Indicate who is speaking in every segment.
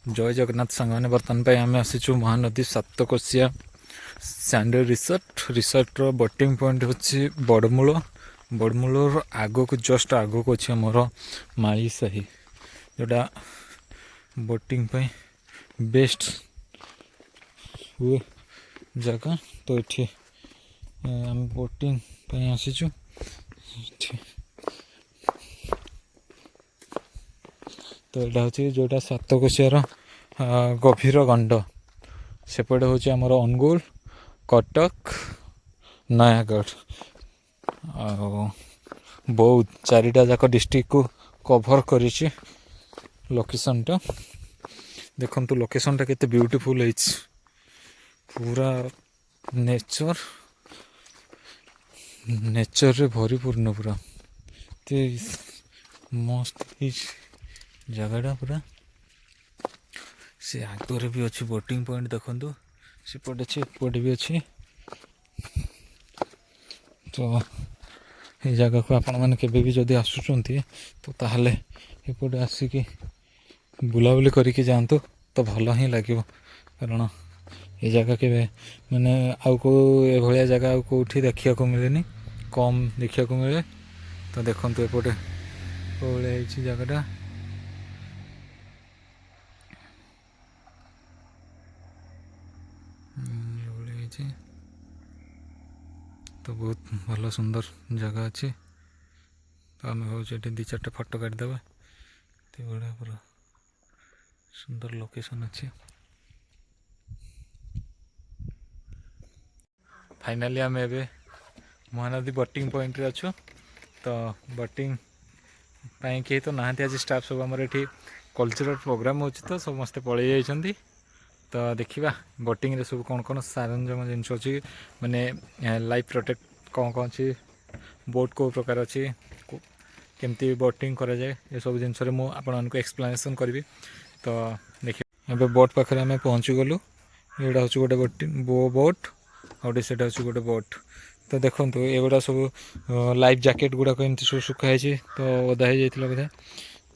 Speaker 1: जय जगन्नाथ सांग मैंने बर्तमान आम आसीचु महानदी सातकोशिया सैंडल रिसोर्टर बोटिंग पॉइंट हूँ बड़मूल बड़मूलर आग को जस्ट आग को अच्छे मोर माली साही जोटा बोटिंग बेस्ट हुए जगह तो ये आम बोटिंग आसीचु तो यहाँ हूँ जोटा सातकोशियार गभीर गंड सेपटे हूँ आमर अनुगुल कटक नयागढ़ बौद्ध चारिटा जाक डिस्ट्रिक्ट को कभर करी लोकेशन टा देखु लोकेशन टा केते ब्यूटीफुल है पूरा नेचर नेचर रे भरीपूर्ण पूरा मस्त जगटा पूरा से आगे भी अच्छी बोटिंग पॉइंट देखु सेपटे एपटे भी अच्छी तो ये जगह को आपण मैंने केबे भी जदि आसुचंती तो ताहले एपटे आसिकी बुलाबुली करके जातु तो भल ही लगे कारण ये जगह के मैंने आउ को एभलिया जगह आउ कौटी देखा मिलेनी कम देखा मिले तो देखु एपटे भाई जगटा तो बहुत भल सुंदर जगह अच्छे तो आम भावचे दी चार्टे फटो काटिदे तो बड़ा पूरा सुंदर लोकेशन अच्छे फाइनाली आम एबे महानदी बोटिंग पॉइंट रे अच्छु तो बोटिंग कहीं तो नहांती आज स्टाफ सब आमर ये कल्चरल प्रोग्राम हो तो समस्ते पलि जाइछंती तो देखा बोटिंग रे सब कौन कौन सरंजाम जिनस अच्छी माने लाइफ प्रोटेक्ट कौन कौन अच्छी बोट को प्रकार अच्छी केमती बोटिंग करा जाए ये सब जिनस मुझे एक्सप्लेनेशन करी तो देखिए एबे बोट पाखे आम पहुँची गलु यहाँ हूँ गोटे बोटिंग बोट आउटे से गोटे बोट तो देखो एगुड़ा सब लाइफ जैकेट गुड़ाक एमती सब सुखाई तो ओदा हो जाता बोधे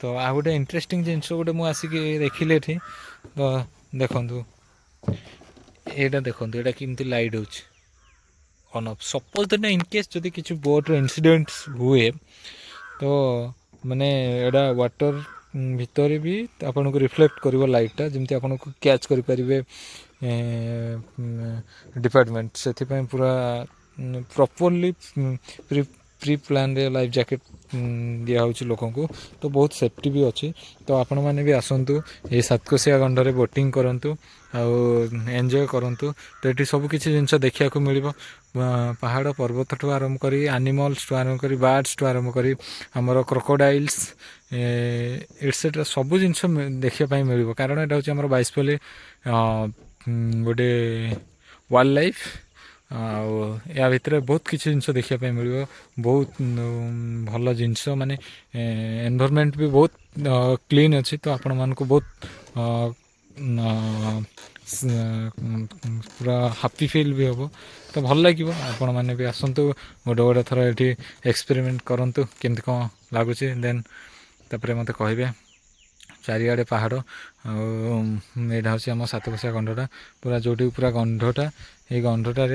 Speaker 1: तो आ गोटे इंटरेस्टिंग जिनस गोटे मुझे आसिक देखिले ये तो देखु यहाँ देखो यहाँ किमती लाइट हो on off suppose that in case जदि किसी बोट इंसिडेंट हुए तो माने एडा वाटर भितर भी आपन को रिफ्लेक्ट करिवो लाइटटा जमती आपन को कैच करि परिबे डिपार्टमेंट से पूरा प्रॉपर्ली प्री प्लान रे लाइफ जैकेट दिया होची लोकों को तो बहुत सेफ्टी भी अच्छी तो आपण मैंने भी आसतु ये सातकोशिया गंडरे बोटिंग करंतु एंजॉय करंतु तो ये सब किसी जिनस देखा मिल पहाड़ पर्वत ठू आरंभ करी एनिमल्स ठू आरंभ करी बर्ड्स ठू आरंभ करी आमर क्रोकोडाइल्स एटसेट्रा सब जिनस देखा मिल कारण यहाँ हूँ आम 22 गोटे वाइल्ड लाइफ या भितर बहुत किसी जिनस देखापी मिल बहुत भल जिनस माने एनवायरनमेंट भी बहुत क्लीन अच्छी तो आपण मान को बहुत पूरा हैप्पी फील भी हम तो भल लगे आपण मैंने भी आसतु गोटे गोटे थर ये एक्सपेरिमेंट करूँ केमती कौन लगुच देन तापर मत कहे चारिआडे पहाड़ यहाँ हूँ आम सातकोशिया गंडटा पूरा जोटी पूरा गंडटा ये गंडटार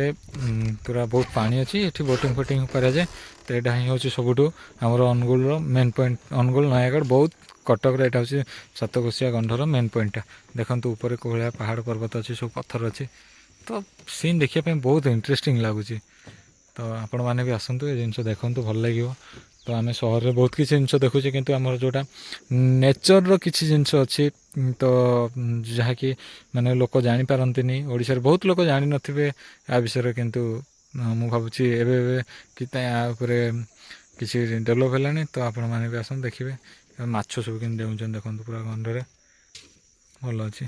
Speaker 1: पूरा बहुत पानी अच्छी ये बोटिंग फोटिंग कराए तो यहाँ ही हूँ सबुठ आमर अनुगुल मेन पॉइंट अनुगुल नयागढ़ बहुत कटक यहाँ हूँ सातकोशिया गंडर मेन पॉइंटा देखो ऊपर कोहलिया पहाड़ पर्वत अच्छी सब पत्थर अच्छी तो सीन देखापी बहुत इंटरेस्टिंग लगुच तो आपण मैंने भी आसतु ये जिनस देखु भल लगे तो आम सहर में बहुत किसी जिनस देखुचे किंतु आमर जोटा नेचर किसी जिनस अच्छी तो जहाँकि माने लोक जापारती ओडिशा रे बहुत लोक जान नथिबे आ विषय किंतु मु भावुची एबे कि किसी डेभलप है तो आपण मैंने भी आसन देखिए माछ सब कि देखते पूरा गंडरे भल अच्छी।